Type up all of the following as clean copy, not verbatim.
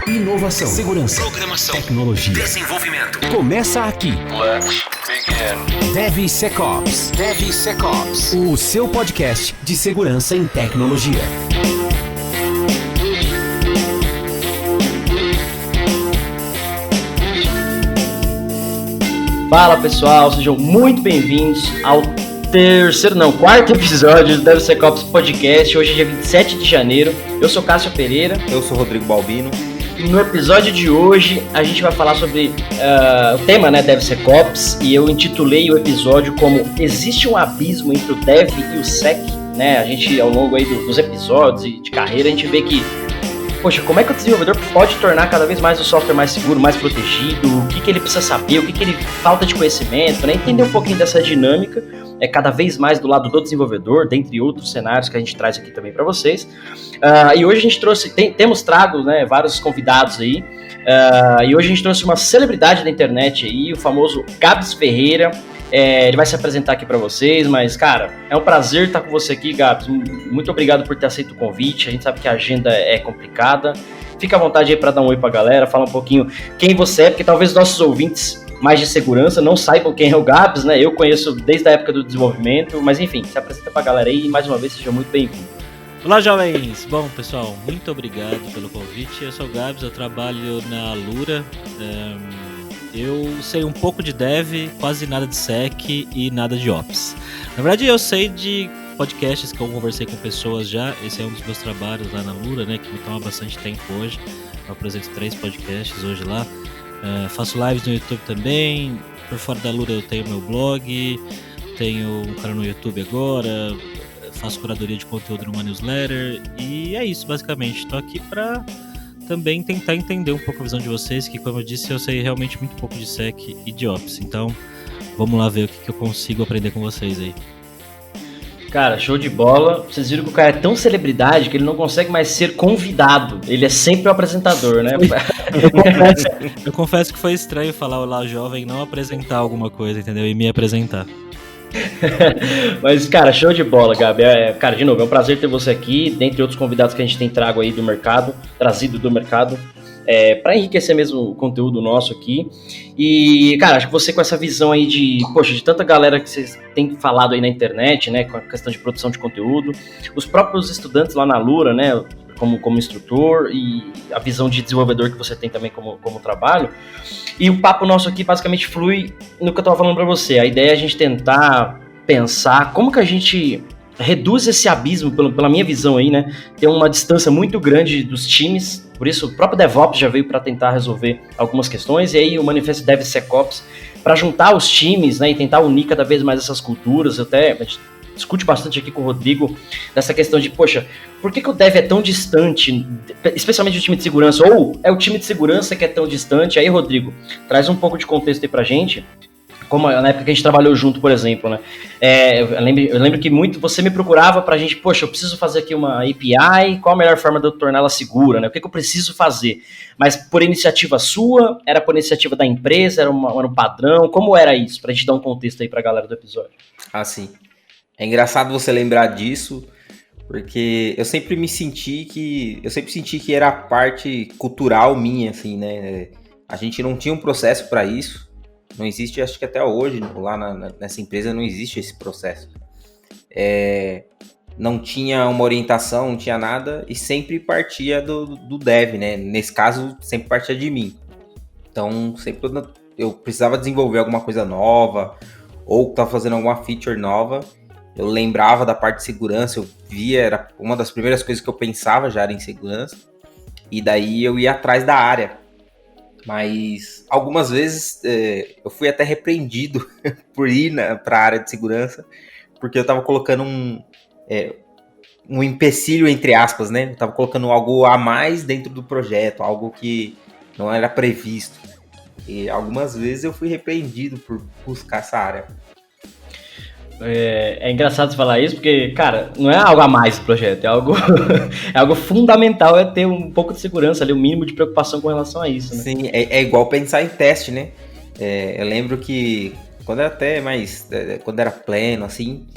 Inovação, segurança, programação, tecnologia, desenvolvimento. Começa aqui. Let's begin. DevSecOps. DevSecOps. O seu podcast de segurança em tecnologia. Fala pessoal, sejam muito bem-vindos ao quarto episódio do DevSecOps Podcast. Hoje é dia 27 de janeiro, eu sou Cássio Pereira. Eu sou Rodrigo Balbino. No episódio de hoje a gente vai falar sobre o tema, né, DevSecOps, e eu intitulei o episódio como Existe um abismo entre o Dev e o Sec, né? A gente, ao longo aí dos episódios e de carreira, a gente vê que, poxa, como é que o desenvolvedor pode tornar cada vez mais o software mais seguro, mais protegido, o que ele precisa saber, o que ele falta de conhecimento, né? Entender um pouquinho dessa dinâmica, cada vez mais do lado do desenvolvedor, dentre outros cenários que a gente traz aqui também para vocês. E hoje a gente temos trago, né, vários convidados aí, e hoje a gente trouxe uma celebridade da internet aí, o famoso Gabs Ferreira. Ele vai se apresentar aqui para vocês, mas, cara, é um prazer estar com você aqui, Gabs. Muito obrigado por ter aceito o convite. A gente sabe que a agenda é complicada. Fica à vontade aí para dar um oi para a galera, falar um pouquinho quem você é, porque talvez nossos ouvintes mais de segurança não saibam quem é o Gabs, né? Eu conheço desde a época do desenvolvimento, mas enfim, se apresenta para a galera aí e mais uma vez seja muito bem-vindo. Olá, jovens! Bom, pessoal, muito obrigado pelo convite. Eu sou o Gabs, eu trabalho na Alura. Eu sei um pouco de Dev, quase nada de Sec e nada de Ops. Na verdade, eu sei de podcasts que eu conversei com pessoas já. Esse é um dos meus trabalhos lá na Alura, né, que me toma bastante tempo hoje. Eu apresento 3 podcasts hoje lá. Faço lives no YouTube também. Por fora da Alura eu tenho meu blog, tenho um canal no YouTube agora, faço curadoria de conteúdo numa newsletter. E é isso, basicamente. Estou aqui para também tentar entender um pouco a visão de vocês, que, como eu disse, eu sei realmente muito pouco de Sec e de Ops. Então, vamos lá ver o que eu consigo aprender com vocês aí. Cara, show de bola. Vocês viram que o cara é tão celebridade que ele não consegue mais ser convidado. Ele é sempre o apresentador, né? Eu confesso que foi estranho falar olá jovem e não apresentar alguma coisa, entendeu? E me apresentar. Mas, cara, show de bola, Gabi. Cara, de novo, é um prazer ter você aqui, dentre outros convidados que a gente tem trazido do mercado, para enriquecer mesmo o conteúdo nosso aqui. E, cara, acho que você com essa visão aí de tanta galera que vocês têm falado aí na internet, né, com a questão de produção de conteúdo, os próprios estudantes lá na Alura, né, como instrutor, e a visão de desenvolvedor que você tem também como trabalho. E o papo nosso aqui basicamente flui no que eu estava falando para você. A ideia é a gente tentar pensar como que a gente reduz esse abismo, pela minha visão aí, né? Tem uma distância muito grande dos times, por isso o próprio DevOps já veio para tentar resolver algumas questões, e aí o Manifesto DevSecOps para juntar os times, né, e tentar unir cada vez mais essas culturas. A gente discute bastante aqui com o Rodrigo dessa questão de, por que o Dev é tão distante, especialmente o time de segurança, ou é o time de segurança que é tão distante? Aí, Rodrigo, traz um pouco de contexto aí pra gente, como na época que a gente trabalhou junto, por exemplo, né? Eu lembro que muito você me procurava pra gente, eu preciso fazer aqui uma API, qual a melhor forma de eu torná-la segura, né? O que eu preciso fazer? Mas por iniciativa sua, era por iniciativa da empresa, era um padrão, como era isso? Pra gente dar um contexto aí pra galera do episódio. Ah, sim. É engraçado você lembrar disso, porque eu sempre senti que era parte cultural minha, assim, né? A gente não tinha um processo para isso. Não existe, acho que até hoje, lá nessa empresa não existe esse processo. Não tinha uma orientação, não tinha nada, e sempre partia do dev, né? Nesse caso, sempre partia de mim. Então, sempre quando eu precisava desenvolver alguma coisa nova, ou estava fazendo alguma feature nova, eu lembrava da parte de segurança, eu via, era uma das primeiras coisas que eu pensava já era em segurança, e daí eu ia atrás da área. Mas algumas vezes eu fui até repreendido por ir para a área de segurança, porque eu estava colocando um empecilho, entre aspas, né? Eu estava colocando algo a mais dentro do projeto, algo que não era previsto. E algumas vezes eu fui repreendido por buscar essa área. É engraçado você falar isso, porque, cara, não é algo a mais do projeto, é algo, é algo fundamental, é ter um pouco de segurança ali, um mínimo de preocupação com relação a isso, né? Sim, é igual pensar em teste, né? Eu lembro que quando era quando era pleno, assim,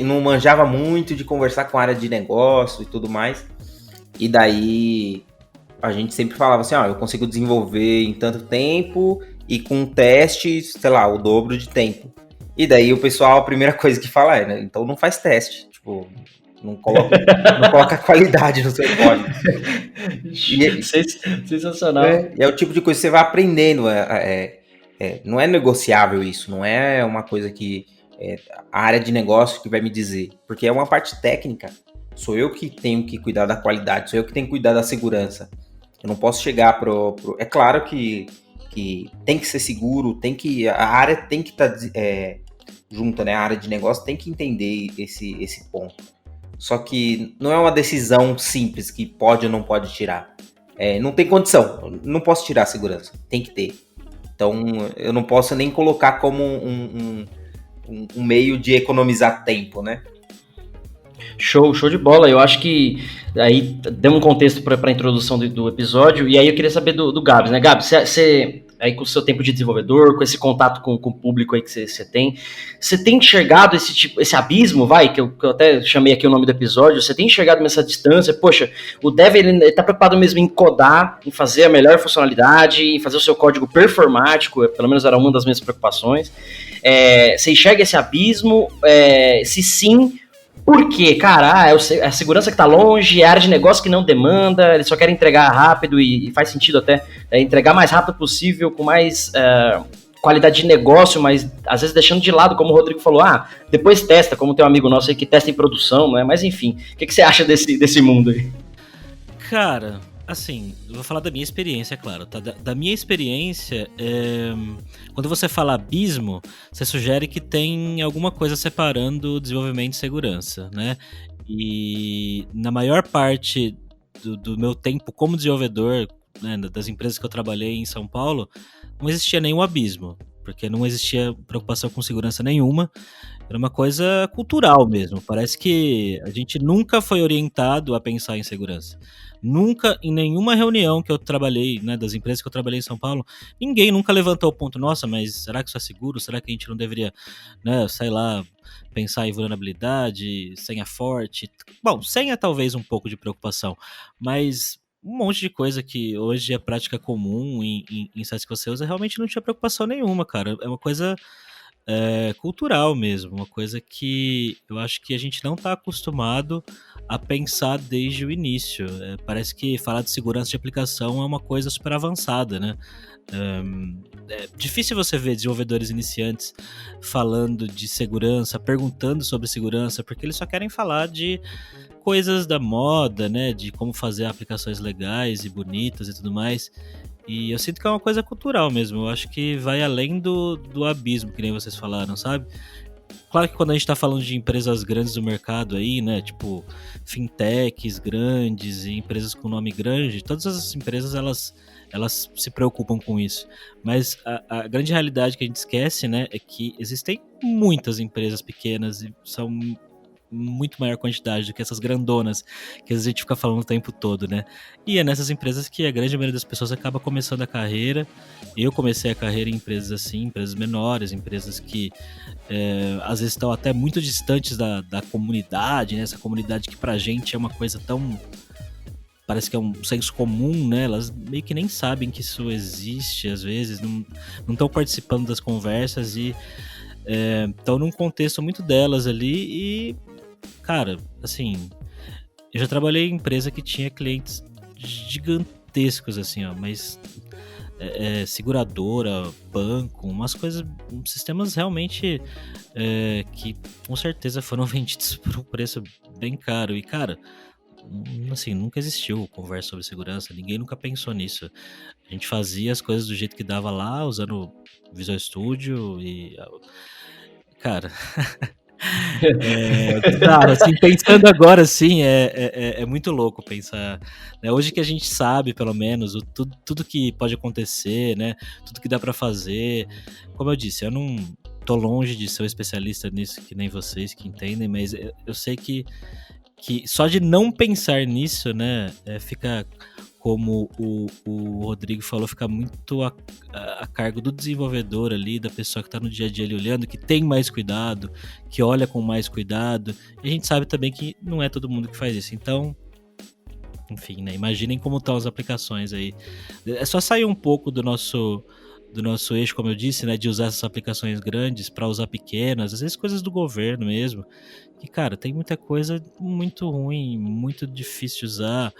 não manjava muito de conversar com a área de negócio e tudo mais, e daí a gente sempre falava assim, eu consigo desenvolver em tanto tempo e com um teste, sei lá, o dobro de tempo. E daí o pessoal, a primeira coisa que fala né, então não faz teste, tipo, não coloca qualidade no seu código. Sensacional. É o tipo de coisa que você vai aprendendo, não é negociável isso, não é uma coisa que a área de negócio que vai me dizer, porque é uma parte técnica. Sou eu que tenho que cuidar da qualidade, sou eu que tenho que cuidar da segurança. Eu não posso chegar pro... É claro que tem que ser seguro, a área tem que estar junta, né? A área de negócio tem que entender esse ponto. Só que não é uma decisão simples que pode ou não pode tirar. Não tem condição, não posso tirar a segurança, tem que ter. Então eu não posso nem colocar como um meio de economizar tempo, né? Show de bola. Eu acho que aí deu um contexto para a introdução do episódio, e aí eu queria saber do Gabs, né? Gabs, você aí com o seu tempo de desenvolvedor, com esse contato com o público aí que você tem enxergado esse abismo, que eu até chamei aqui o nome do episódio, você tem enxergado nessa distância? Poxa, o dev ele tá preocupado mesmo em codar, em fazer a melhor funcionalidade, em fazer o seu código performático, pelo menos era uma das minhas preocupações. Você enxerga esse abismo? Se sim, por quê? Cara, é a segurança que tá longe, é a área de negócio que não demanda, eles só querem entregar rápido e faz sentido até entregar mais rápido possível, com mais qualidade de negócio, mas às vezes deixando de lado, como o Rodrigo falou, depois testa, como tem um amigo nosso aí que testa em produção, né? Mas enfim, o que você acha desse mundo aí? Cara, assim, eu vou falar da minha experiência, é claro, tá? Da minha experiência, quando você fala abismo, você sugere que tem alguma coisa separando o desenvolvimento e segurança, né? E na maior parte do meu tempo como desenvolvedor, né, das empresas que eu trabalhei em São Paulo, não existia nenhum abismo, porque não existia preocupação com segurança nenhuma. Era uma coisa cultural mesmo. Parece que a gente nunca foi orientado a pensar em segurança. Nunca, em nenhuma reunião que eu trabalhei, né, das empresas que eu trabalhei em São Paulo, ninguém nunca levantou o ponto, nossa, mas será que isso é seguro? Será que a gente não deveria, né, sei lá, pensar em vulnerabilidade, senha forte? Bom, senha talvez um pouco de preocupação, mas um monte de coisa que hoje é prática comum em sites que você usa, realmente não tinha preocupação nenhuma, cara. É uma coisa cultural mesmo, uma coisa que eu acho que a gente não está acostumado a pensar desde o início. Parece que falar de segurança de aplicação é uma coisa super avançada, né? É difícil você ver desenvolvedores iniciantes falando de segurança, perguntando sobre segurança, porque eles só querem falar de coisas da moda, né? De como fazer aplicações legais e bonitas e tudo mais. E eu sinto que é uma coisa cultural mesmo. Eu acho que vai além do abismo, que nem vocês falaram, sabe? Claro que quando a gente tá falando de empresas grandes do mercado aí, né? Tipo, fintechs grandes e empresas com nome grande, todas as empresas, elas se preocupam com isso. Mas a grande realidade que a gente esquece, né? É que existem muitas empresas pequenas e são muito maior quantidade do que essas grandonas que a gente fica falando o tempo todo, né? E é nessas empresas que a grande maioria das pessoas acaba começando a carreira. Eu comecei a carreira em empresas assim, empresas menores, empresas que às vezes estão até muito distantes da comunidade, né? Essa comunidade que pra gente é uma coisa tão... parece que é um senso comum, né? Elas meio que nem sabem que isso existe, às vezes, não estão participando das conversas e estão num contexto muito delas ali e, cara, assim, eu já trabalhei em empresa que tinha clientes gigantescos, assim, ó, mas seguradora, banco, umas coisas, sistemas realmente que com certeza foram vendidos por um preço bem caro e, cara, assim, nunca existiu conversa sobre segurança, ninguém nunca pensou nisso. A gente fazia as coisas do jeito que dava lá, usando Visual Studio e... cara... claro, assim, pensando agora, assim, é muito louco pensar, né? Hoje que a gente sabe, pelo menos, tudo que pode acontecer, né? Tudo que dá pra fazer. Como eu disse, eu não tô longe de ser um especialista nisso, que nem vocês que entendem, mas eu sei que só de não pensar nisso, né, fica, como o Rodrigo falou, fica muito a cargo do desenvolvedor ali, da pessoa que está no dia a dia ali olhando, que tem mais cuidado, que olha com mais cuidado. E a gente sabe também que não é todo mundo que faz isso. Então, enfim, né? Imaginem como estão as aplicações aí. É só sair um pouco do nosso eixo, como eu disse, né, de usar essas aplicações grandes para usar pequenas, às vezes coisas do governo mesmo, que, cara, tem muita coisa muito ruim, muito difícil de usar,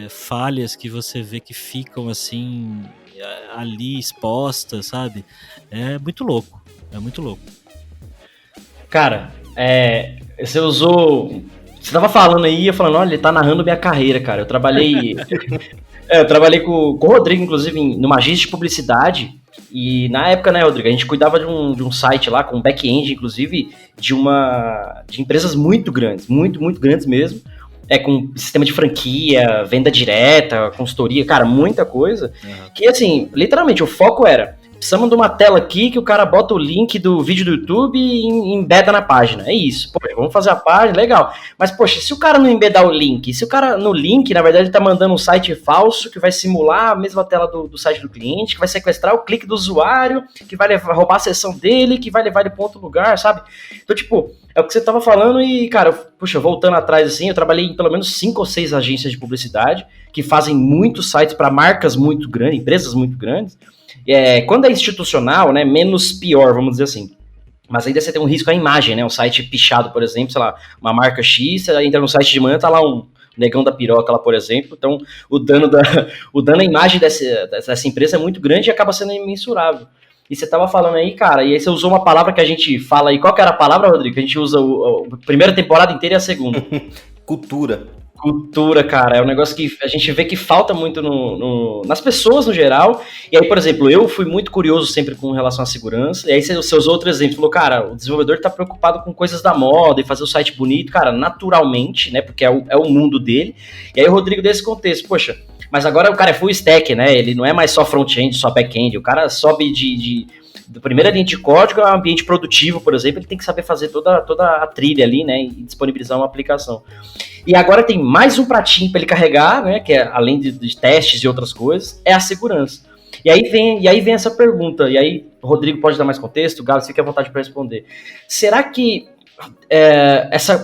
falhas que você vê que ficam, assim, ali expostas, sabe? É muito louco. Cara, você usou... Você tava falando aí, eu falando, olha, ele tá narrando minha carreira, cara. Eu trabalhei... eu trabalhei com o Rodrigo, inclusive, numa agência de publicidade. E na época, né, Rodrigo, a gente cuidava de um site lá, com back-end, inclusive, de empresas muito grandes, muito, muito grandes mesmo. Com sistema de franquia, venda direta, consultoria, cara, muita coisa. Uhum. Que, assim, literalmente, o foco era... Precisamos de uma tela aqui que o cara bota o link do vídeo do YouTube e embeda na página. É isso. Poxa, vamos fazer a página, legal. Mas, poxa, se o cara não embedar o link, se o cara no link, na verdade, ele tá mandando um site falso que vai simular a mesma tela do site do cliente, que vai sequestrar o clique do usuário, que vai roubar a sessão dele, que vai levar ele para outro lugar, sabe? Então, tipo, é o que você tava falando e, cara, puxa, voltando atrás, assim, eu trabalhei em pelo menos 5 ou 6 agências de publicidade que fazem muitos sites para marcas muito grandes, empresas muito grandes. Quando é institucional, né, menos pior, vamos dizer assim. Mas ainda você tem um risco à imagem, né? Um site pichado, por exemplo, sei lá, uma marca X, você entra no site de manhã, tá lá um negão da piroca lá, por exemplo. Então, o dano à imagem dessa empresa é muito grande e acaba sendo imensurável. E você tava falando aí, cara, e aí você usou uma palavra que a gente fala aí. Qual que era a palavra, Rodrigo? Que a gente usa a primeira temporada inteira e a segunda. Cultura, cara, é um negócio que a gente vê que falta muito nas pessoas no geral. E aí, por exemplo, eu fui muito curioso sempre com relação à segurança. E aí você usou outro exemplo, falou, cara, o desenvolvedor tá preocupado com coisas da moda e fazer o site bonito, cara, naturalmente, né, porque é o mundo dele. E aí o Rodrigo desse contexto, poxa, mas agora o cara é full stack, né, ele não é mais só front-end, só back-end, o cara sobe da primeira linha de código a um ambiente produtivo, por exemplo, ele tem que saber fazer toda a trilha ali, né, e disponibilizar uma aplicação. E agora tem mais um pratinho para ele carregar, né, que é além de testes e outras coisas, é a segurança. E aí vem essa pergunta, e aí o Rodrigo pode dar mais contexto, o Galo, fica à vontade para responder. Será que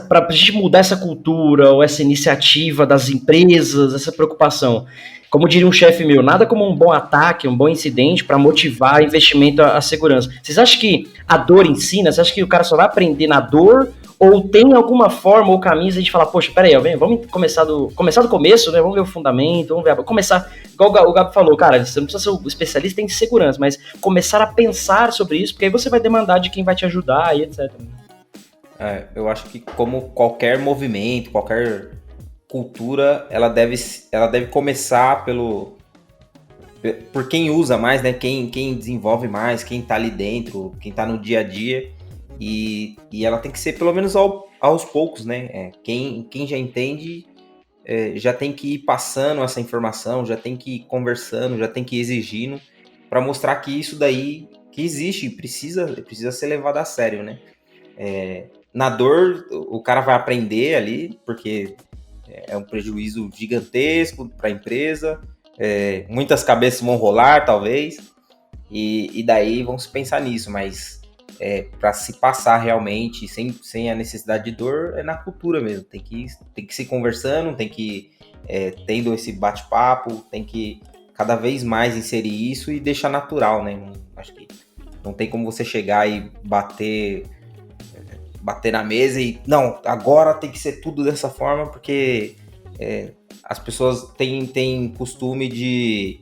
para a gente mudar essa cultura ou essa iniciativa das empresas, essa preocupação, como diria um chefe meu, nada como um bom ataque, um bom incidente para motivar investimento à segurança. Vocês acham que a dor ensina? Vocês acham que o cara só vai aprender na dor? Ou tem alguma forma ou caminho de a gente falar, poxa, peraí, vamos começar do começo, né? Vamos ver o fundamento, começar, igual o Gabi falou, cara, você não precisa ser o especialista em segurança, mas começar a pensar sobre isso, porque aí você vai demandar de quem vai te ajudar e etc. Eu acho que como qualquer movimento, qualquer cultura, ela deve começar por quem usa mais, né? Quem desenvolve mais, quem tá ali dentro, quem tá no dia a dia. E ela tem que ser pelo menos aos poucos, né? Quem já entende já tem que ir passando essa informação, já tem que ir conversando, já tem que ir exigindo para mostrar que isso daí que existe, precisa ser levado a sério, né? Na dor, o cara vai aprender ali, porque é um prejuízo gigantesco para a empresa, muitas cabeças vão rolar, talvez, e daí vão se pensar nisso, mas para se passar realmente sem a necessidade de dor, é na cultura mesmo, tem que se conversando, tem que tendo esse bate-papo, tem que cada vez mais inserir isso e deixar natural, né? Acho que não tem como você chegar e bater na mesa e não, agora tem que ser tudo dessa forma, porque as pessoas têm costume de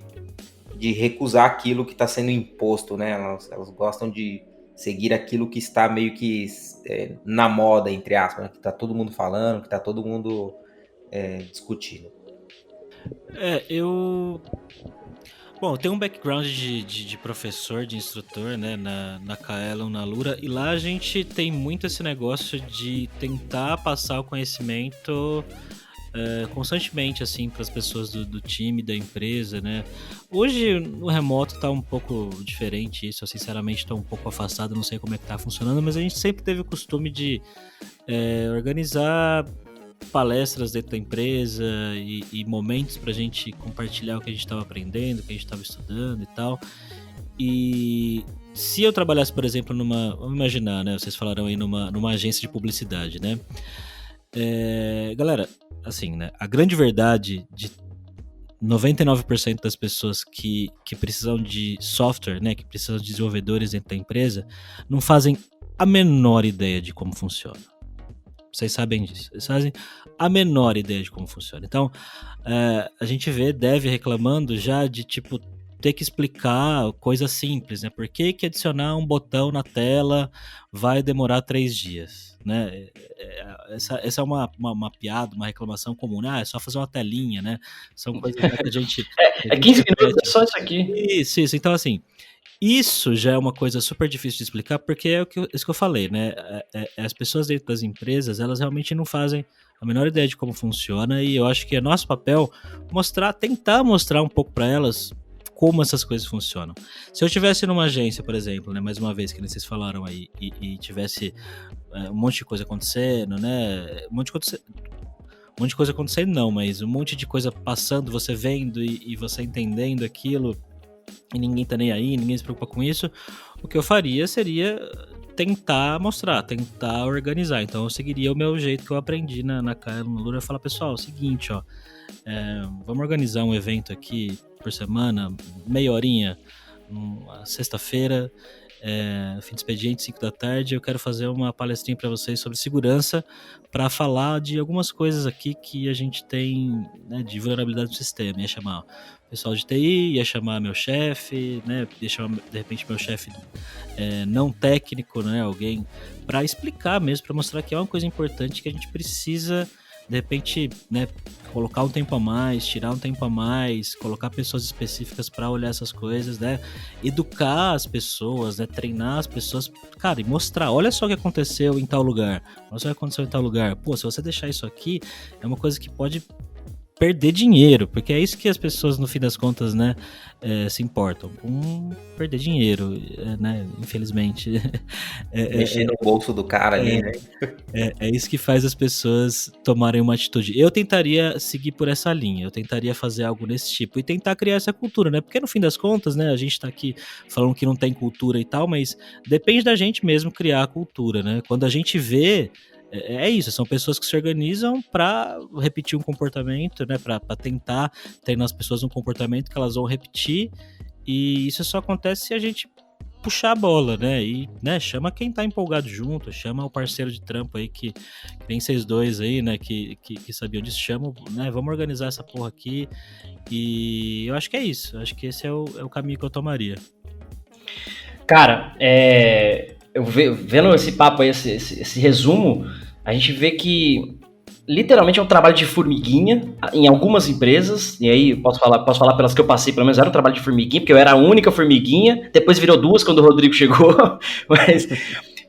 recusar aquilo que está sendo imposto, né? Elas gostam de seguir aquilo que está meio que na moda, entre aspas, né? Que está todo mundo falando, que está todo mundo discutindo. Bom, eu tenho um background de professor, de instrutor, né, na Kaelon, na Lura, e lá a gente tem muito esse negócio de tentar passar o conhecimento constantemente, assim, para as pessoas do time, da empresa, né. Hoje, no remoto, tá um pouco diferente isso, eu sinceramente tô um pouco afastado, não sei como é que tá funcionando, mas a gente sempre teve o costume de organizar palestras dentro da empresa e momentos pra gente compartilhar o que a gente estava aprendendo, o que a gente estava estudando e tal. E se eu trabalhasse, por exemplo, vamos imaginar, né? Vocês falaram aí numa agência de publicidade, né? Galera, assim, né, a grande verdade de 99% das pessoas que precisam de software, né, que precisam de desenvolvedores dentro da empresa, não fazem a menor ideia de como funciona. Vocês sabem disso. Eles fazem a menor ideia de como funciona. Então, a gente vê dev reclamando já de, tipo, ter que explicar coisas simples, né? Por que adicionar um botão na tela vai demorar 3 dias, né? Essa é uma piada, uma reclamação comum, né? É só fazer uma telinha, né? São coisas que a gente... É 15 minutos, é só isso aqui. Isso. Então, assim, isso já é uma coisa super difícil de explicar, porque é isso que eu falei, né? As pessoas dentro das empresas, elas realmente não fazem a menor ideia de como funciona, e eu acho que é nosso papel tentar mostrar um pouco para elas como essas coisas funcionam. Se eu estivesse numa agência, por exemplo, né, mais uma vez, que vocês falaram aí, e tivesse um monte de coisa acontecendo, né? Um monte de coisa acontecendo não, mas um monte de coisa passando, você vendo e você entendendo aquilo, e ninguém tá nem aí, ninguém se preocupa com isso, o que eu faria seria tentar mostrar, tentar organizar. Então eu seguiria o meu jeito que eu aprendi na Lura, falar, pessoal, é o seguinte, ó, vamos organizar um evento aqui por semana, meia horinha, sexta-feira, fim de expediente, 5 da tarde, eu quero fazer uma palestrinha para vocês sobre segurança, para falar de algumas coisas aqui que a gente tem, né, de vulnerabilidade do sistema. Ia chamar o pessoal de TI, ia chamar meu chefe, né, ia chamar de repente meu chefe não técnico, né, alguém para explicar mesmo, para mostrar que é uma coisa importante que a gente precisa, de repente, né, colocar um tempo a mais, tirar um tempo a mais, colocar pessoas específicas para olhar essas coisas, né, educar as pessoas, né, treinar as pessoas, cara, e mostrar, olha só o que aconteceu em tal lugar, olha só o que aconteceu em tal lugar, pô, se você deixar isso aqui, é uma coisa que pode perder dinheiro, porque é isso que as pessoas, no fim das contas, né, se importam com perder dinheiro, né, infelizmente. Mexer no bolso do cara ali, né? É isso que faz as pessoas tomarem uma atitude. Eu tentaria seguir por essa linha, eu tentaria fazer algo desse tipo e tentar criar essa cultura, né, porque no fim das contas, né, a gente tá aqui falando que não tem cultura e tal, mas depende da gente mesmo criar a cultura, né, quando a gente vê. É isso, são pessoas que se organizam para repetir um comportamento, né, para tentar treinar as pessoas num comportamento que elas vão repetir, e isso só acontece se a gente puxar a bola, né, e, né, chama quem tá empolgado junto, chama o parceiro de trampo aí que tem vocês dois aí, né, que sabiam disso, chama, né, vamos organizar essa porra aqui, e eu acho que é isso, eu acho que esse é o caminho que eu tomaria. Cara, eu vendo esse papo aí, esse resumo, a gente vê que literalmente é um trabalho de formiguinha em algumas empresas, e aí posso falar pelas que eu passei, pelo menos era um trabalho de formiguinha, porque eu era a única formiguinha, depois virou 2 quando o Rodrigo chegou, mas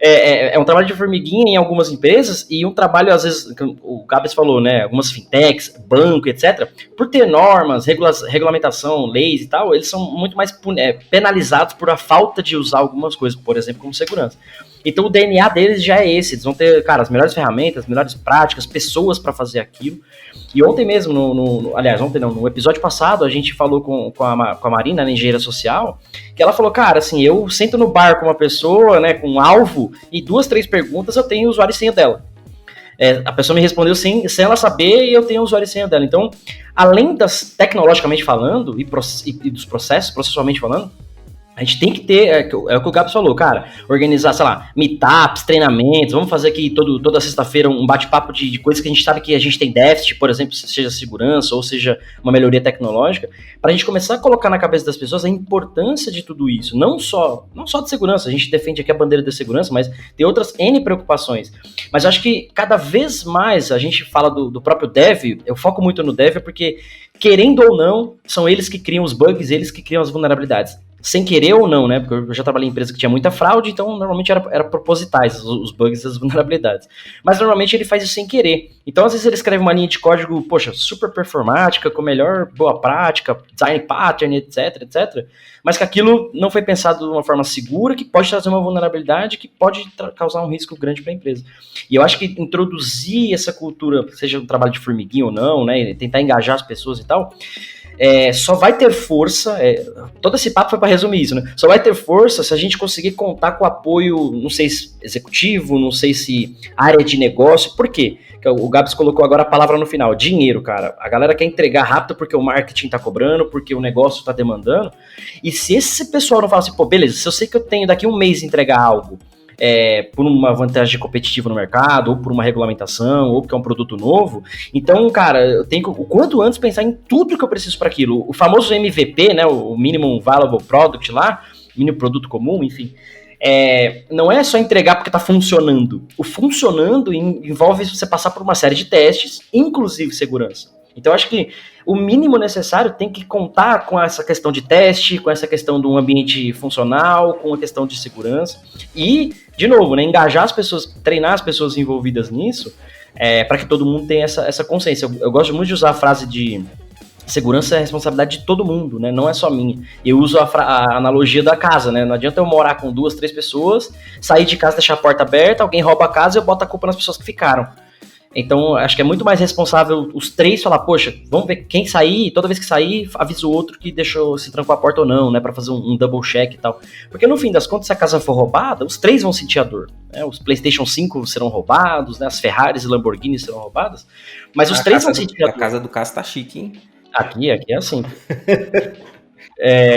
é um trabalho de formiguinha em algumas empresas, e um trabalho, às vezes, o Gabs falou, né, algumas fintechs, banco, etc., por ter normas, regulamentação, leis e tal, eles são muito mais penalizados por a falta de usar algumas coisas, por exemplo, como segurança. Então o DNA deles já é esse, eles vão ter, cara, as melhores ferramentas, as melhores práticas, pessoas para fazer aquilo. E ontem mesmo, no episódio passado, a gente falou com a Marina, na engenheira social, que ela falou, cara, assim, eu sento no bar com uma pessoa, né, com um alvo, e 2, 3 perguntas eu tenho o usuário e senha dela. A pessoa me respondeu sem ela saber, e eu tenho o usuário e senha dela. Então, além das, tecnologicamente falando, e dos processos, processualmente falando, a gente tem que ter, é o que o Gabs falou, cara, organizar, sei lá, meetups, treinamentos, vamos fazer aqui toda sexta-feira um bate-papo de coisas que a gente sabe que a gente tem déficit, por exemplo, seja segurança ou seja uma melhoria tecnológica, para a gente começar a colocar na cabeça das pessoas a importância de tudo isso, não só de segurança, a gente defende aqui a bandeira da segurança, mas tem outras N preocupações, mas eu acho que cada vez mais a gente fala do próprio dev, eu foco muito no dev porque, querendo ou não, são eles que criam os bugs, eles que criam as vulnerabilidades. Sem querer ou não, né? Porque eu já trabalhei em empresa que tinha muita fraude, então normalmente era propositais os bugs e as vulnerabilidades. Mas normalmente ele faz isso sem querer. Então às vezes ele escreve uma linha de código, poxa, super performática, com melhor boa prática, design pattern, etc, etc. Mas que aquilo não foi pensado de uma forma segura, que pode trazer uma vulnerabilidade, que pode causar um risco grande para a empresa. E eu acho que introduzir essa cultura, seja um trabalho de formiguinha ou não, né? Tentar engajar as pessoas e tal, só vai ter força, todo esse papo foi para resumir isso, né? Só vai ter força se a gente conseguir contar com o apoio, não sei se executivo, não sei se área de negócio. Por quê? O Gabs colocou agora a palavra no final, dinheiro, cara. A galera quer entregar rápido porque o marketing tá cobrando, porque o negócio tá demandando. E se esse pessoal não fala assim, pô, beleza, se eu sei que eu tenho daqui um mês entregar algo, por uma vantagem competitiva no mercado, ou por uma regulamentação, ou porque é um produto novo, então, cara, eu tenho que, o quanto antes, pensar em tudo que eu preciso para aquilo. O famoso MVP, né, o Minimum Viable Product lá, mínimo produto comum, enfim, não é só entregar porque tá funcionando. O funcionando envolve você passar por uma série de testes, inclusive segurança. Então, acho que o mínimo necessário tem que contar com essa questão de teste, com essa questão de um ambiente funcional, com a questão de segurança. E, de novo, né, engajar as pessoas, treinar as pessoas envolvidas nisso, para que todo mundo tenha essa consciência. Eu gosto muito de usar a frase de segurança é responsabilidade de todo mundo, né? Não é só minha. Eu uso a analogia da casa, né? Não adianta eu morar com 2, 3 pessoas, sair de casa, deixar a porta aberta, alguém rouba a casa e eu boto a culpa nas pessoas que ficaram. Então, acho que é muito mais responsável os 3 falar, poxa, vamos ver quem sair, toda vez que sair, avisa o outro que deixou, se trancou a porta ou não, né, pra fazer um double check e tal. Porque no fim das contas, se a casa for roubada, os 3 vão sentir a dor, né? Os PlayStation 5 serão roubados, né, as Ferraris e Lamborghini serão roubadas, mas os 3 vão sentir a dor. A casa do Cássio tá chique, hein? Aqui é assim.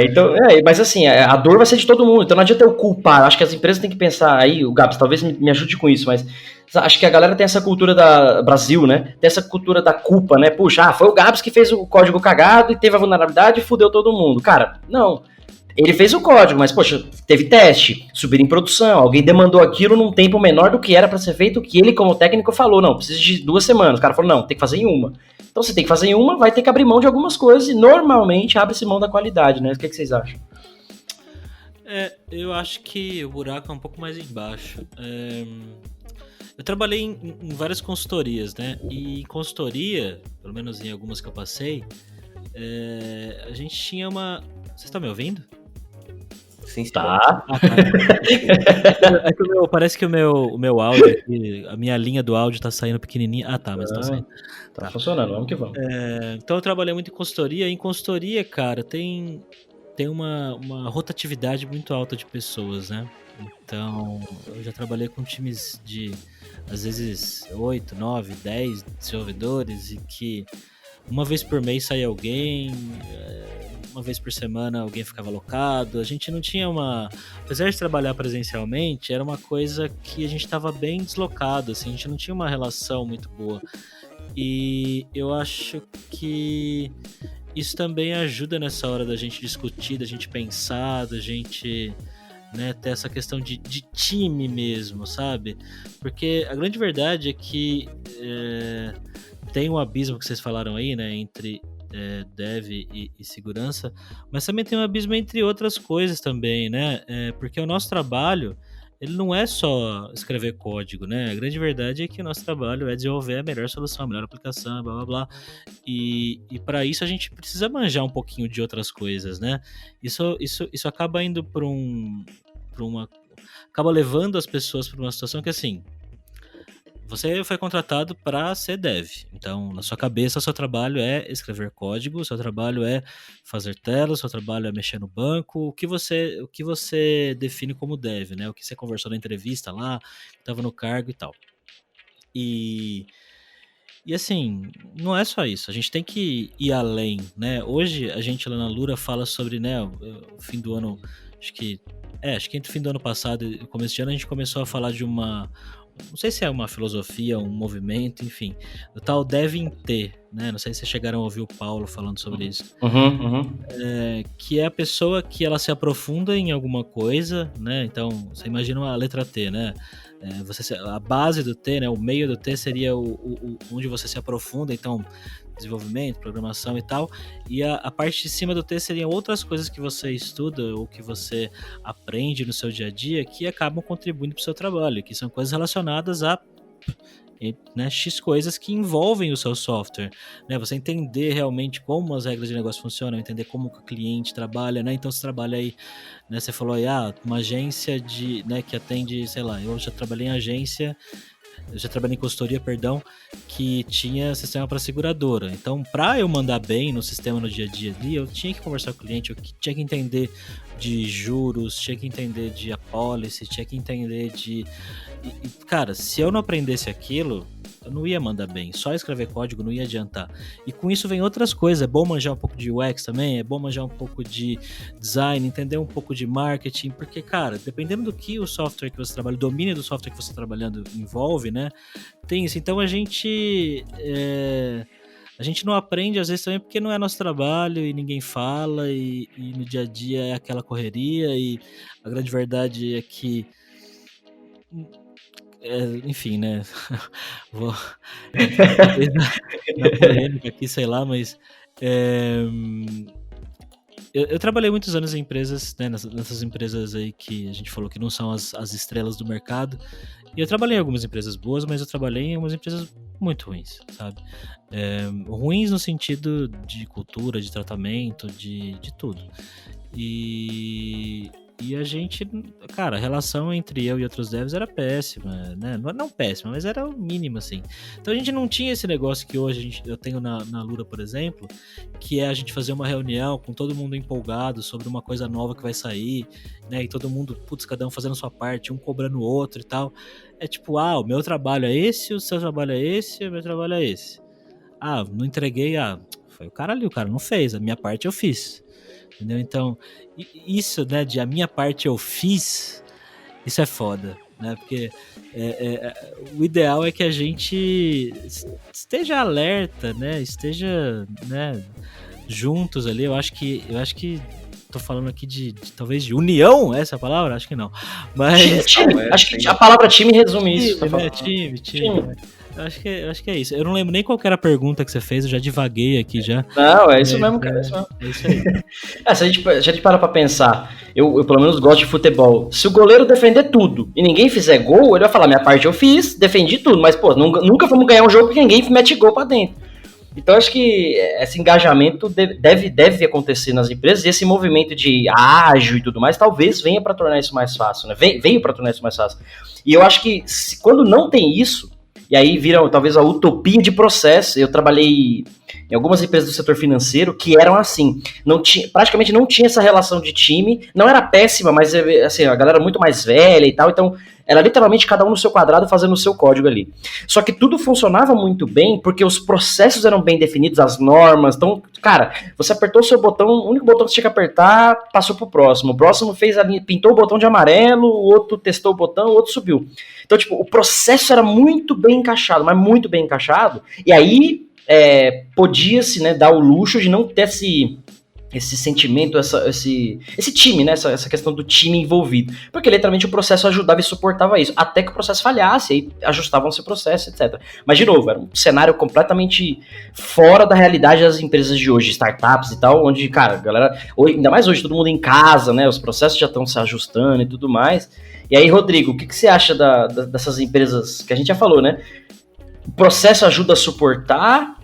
Então, mas assim, a dor vai ser de todo mundo, então não adianta eu culpar. Acho que as empresas têm que pensar aí, o Gabs talvez me ajude com isso, mas acho que a galera tem essa cultura da Brasil, né? Tem essa cultura da culpa, né? Puxa, foi o Gabs que fez o código cagado e teve a vulnerabilidade e fudeu todo mundo. Cara, não. Ele fez o código, mas, poxa, teve teste, subir em produção, alguém demandou aquilo num tempo menor do que era para ser feito, que ele, como técnico, falou, não, precisa de 2 semanas. O cara falou, não, tem que fazer em 1. Então, você tem que fazer em 1, vai ter que abrir mão de algumas coisas e normalmente abre-se mão da qualidade, né? O que vocês acham? Eu acho que o buraco é um pouco mais embaixo. Eu trabalhei em várias consultorias, né? E em consultoria, pelo menos em algumas que eu passei, a gente tinha uma... Vocês estão me ouvindo? Sim, tá. É que parece que o meu áudio aqui, a minha linha do áudio tá saindo pequenininha. Tá, mas tá saindo. Tá funcionando, vamos que vamos. Então eu trabalhei muito em consultoria. Em consultoria, cara, tem uma rotatividade muito alta de pessoas, né? Então, eu já trabalhei com times de, às vezes, 8, 9, 10 desenvolvedores, e que uma vez por mês saía alguém, uma vez por semana alguém ficava alocado. A gente não tinha apesar de trabalhar presencialmente, era uma coisa que a gente estava bem deslocado, assim, a gente não tinha uma relação muito boa. E eu acho que isso também ajuda nessa hora da gente discutir, da gente pensar, da gente, né, ter essa questão de time mesmo, sabe? Porque a grande verdade é que tem um abismo que vocês falaram aí, né, entre dev e segurança, mas também tem um abismo entre outras coisas também, né? Porque o nosso trabalho, ele não é só escrever código, né? A grande verdade é que o nosso trabalho é desenvolver a melhor solução, a melhor aplicação, blá blá blá. E para isso a gente precisa manjar um pouquinho de outras coisas, né? Isso acaba indo acaba levando as pessoas para uma situação que, assim, você foi contratado para ser dev. Então, na sua cabeça, o seu trabalho é escrever código, o seu trabalho é fazer telas, o seu trabalho é mexer no banco, o que você define como dev, né? O que você conversou na entrevista lá, estava no cargo e tal. E assim, não é só isso, a gente tem que ir além, né? Hoje, a gente lá na Lura fala sobre, né, o fim do ano, acho que entre o fim do ano passado e o começo de ano, a gente começou a falar de não sei se é uma filosofia, um movimento, enfim, o tal devem ter, né? Não sei se vocês chegaram a ouvir o Paulo falando sobre isso. Que é a pessoa que ela se aprofunda em alguma coisa, né? Então, você imagina a letra T, né? A base do T, né? O meio do T seria onde você se aprofunda, então desenvolvimento, programação e tal, e a parte de cima do T seriam outras coisas que você estuda ou que você aprende no seu dia a dia que acabam contribuindo para o seu trabalho, que são coisas relacionadas a, né, X coisas que envolvem o seu software, né? Você entender realmente como as regras de negócio funcionam, entender como o cliente trabalha, né? Então você trabalha aí, né? Você falou aí, uma agência né, que atende, sei lá, eu já trabalhei em agência eu já trabalhei em consultoria, perdão, que tinha sistema para seguradora. Então, para eu mandar bem no sistema no dia a dia ali, eu tinha que conversar com o cliente, eu tinha que entender de juros, tinha que entender de apólice, tinha que entender de... cara, se eu não aprendesse aquilo, eu não ia mandar bem. Só escrever código não ia adiantar. E com isso vem outras coisas. É bom manjar um pouco de UX também, é bom manjar um pouco de design, entender um pouco de marketing, porque, cara, dependendo do que o software que você trabalha, o domínio do software que você está trabalhando envolve, né, tem isso. Então a gente não aprende às vezes também porque não é nosso trabalho e ninguém fala e no dia a dia é aquela correria e a grande verdade é que enfim, né? Vou na polêmica aqui, sei lá, mas eu trabalhei muitos anos em empresas, né, nessas empresas aí que a gente falou que não são as estrelas do mercado. E eu trabalhei em algumas empresas boas, mas eu trabalhei em algumas empresas muito ruins, sabe? Ruins no sentido de cultura, de tratamento, de tudo. E a gente, cara, a relação entre eu e outros devs era péssima, né? Não péssima, mas era o mínimo, assim. Então a gente não tinha esse negócio que hoje eu tenho na Lura, por exemplo, que é a gente fazer uma reunião com todo mundo empolgado sobre uma coisa nova que vai sair, né? E todo mundo, cada um fazendo a sua parte, um cobrando o outro e tal. É tipo, o meu trabalho é esse, o seu trabalho é esse, o meu trabalho é esse. Não entreguei, foi o cara ali, o cara não fez, a minha parte eu fiz. Entendeu? Então, isso, né, de a minha parte eu fiz, isso é foda, né, porque o ideal é que a gente esteja alerta, né, esteja, né, juntos ali. Eu acho que tô falando aqui de talvez de união, essa é a palavra? Acho que não, mas... Time. Acho que a palavra time resume isso. Time. Eu acho que é isso. Eu não lembro nem qual que era a pergunta que você fez, eu já divaguei aqui já. Não, é isso mesmo, cara. É isso aí. Se a gente para pra pensar, eu pelo menos gosto de futebol. Se o goleiro defender tudo e ninguém fizer gol, ele vai falar, minha parte eu fiz, defendi tudo, mas, pô, nunca vamos ganhar um jogo porque ninguém mete gol pra dentro. Então, acho que esse engajamento deve acontecer nas empresas, e esse movimento de ágil e tudo mais, talvez venha para tornar isso mais fácil, né? Veio para tornar isso mais fácil. E eu acho que quando não tem isso, e aí vira talvez a utopia de processo. Eu trabalhei em algumas empresas do setor financeiro que eram assim, praticamente não tinha essa relação de time, não era péssima, mas assim, a galera muito mais velha e tal, então era literalmente cada um no seu quadrado fazendo o seu código ali. Só que tudo funcionava muito bem porque os processos eram bem definidos, as normas. Então, cara, você apertou o seu botão, o único botão que você tinha que apertar, passou pro próximo. O próximo pintou o botão de amarelo, o outro testou o botão, o outro subiu. Então, tipo, o processo era muito bem encaixado, mas muito bem encaixado. E aí podia-se, né, dar o luxo de não ter esse sentimento, esse time, né, essa questão do time envolvido. Porque literalmente o processo ajudava e suportava isso, até que o processo falhasse, aí ajustavam-se o processo, etc. Mas, de novo, era um cenário completamente fora da realidade das empresas de hoje, startups e tal, onde, cara, a galera, ainda mais hoje, todo mundo em casa, né, os processos já estão se ajustando e tudo mais. E aí, Rodrigo, o que você acha dessas empresas que a gente já falou, né? O processo ajuda a suportar?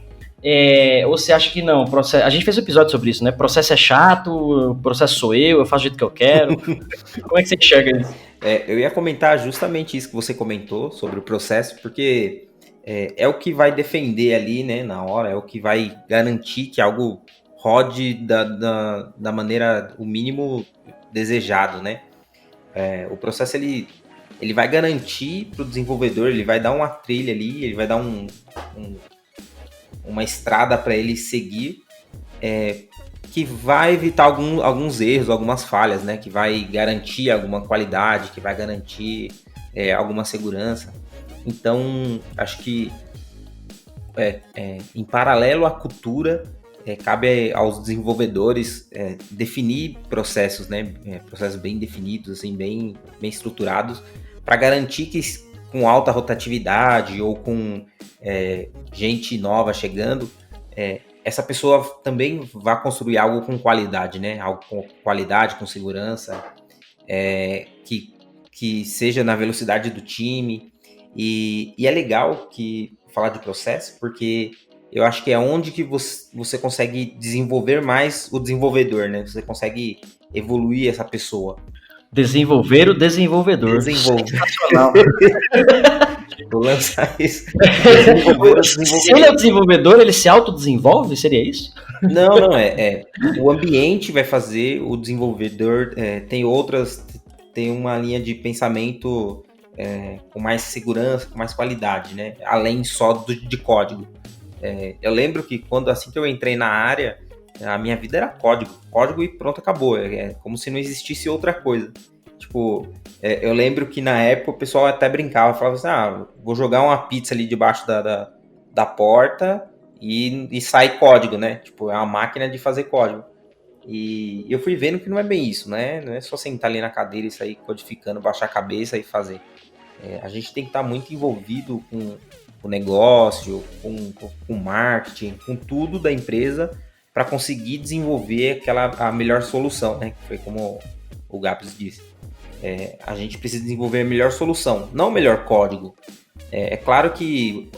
Ou você acha que não? A gente fez um episódio sobre isso, né? Processo é chato, o processo sou eu faço do jeito que eu quero. Como é que você enxerga isso? Eu ia comentar justamente isso que você comentou sobre o processo, porque é o que vai defender ali, né, na hora, é o que vai garantir que algo rode da maneira, o mínimo desejado, né? O processo, ele vai garantir para o desenvolvedor, ele vai dar uma trilha ali, ele vai dar uma estrada para ele seguir, que vai evitar alguns erros, algumas falhas, né? Que vai garantir alguma qualidade, que vai garantir alguma segurança. Então, acho que em paralelo à cultura, cabe aos desenvolvedores definir processos, né? Processos bem definidos, assim, bem estruturados, para garantir que com alta rotatividade ou com gente nova chegando, essa pessoa também vai construir algo com qualidade, né? Algo com qualidade, com segurança, que seja na velocidade do time. E é legal falar de processo, porque eu acho que é onde que você consegue desenvolver mais o desenvolvedor, né? Você consegue evoluir essa pessoa. Desenvolver o desenvolvedor. Sensacional. Vou lançar isso. Se ele é o desenvolvedor, ele se autodesenvolve? Seria isso? Não, o ambiente vai fazer, o desenvolvedor tem uma linha de pensamento com mais segurança, com mais qualidade, né? Além só de código. Eu lembro que assim que eu entrei na área, a minha vida era código e pronto, acabou. É como se não existisse outra coisa. Tipo, eu lembro que na época o pessoal até brincava, falava assim, vou jogar uma pizza ali debaixo da porta e sai código, né? Tipo, é uma máquina de fazer código. E eu fui vendo que não é bem isso, né? Não é só sentar ali na cadeira e sair codificando, baixar a cabeça e fazer. A gente tem que estar muito envolvido com o negócio, com marketing, com tudo da empresa para conseguir desenvolver a melhor solução, né? Que foi como o Gabs disse. A gente precisa desenvolver a melhor solução, não o melhor código. É claro que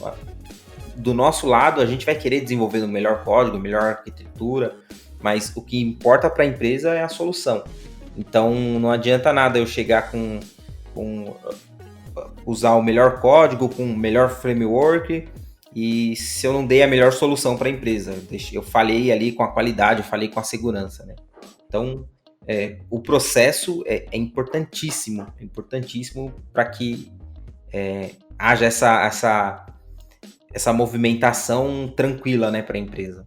do nosso lado a gente vai querer desenvolver o melhor código, melhor arquitetura, mas o que importa para a empresa é a solução. Então não adianta nada eu chegar com usar o melhor código, com o melhor framework, e se eu não dei a melhor solução para a empresa, eu falhei ali com a qualidade, eu falhei com a segurança, né? Então o processo é importantíssimo para que haja essa movimentação tranquila, né, para a empresa.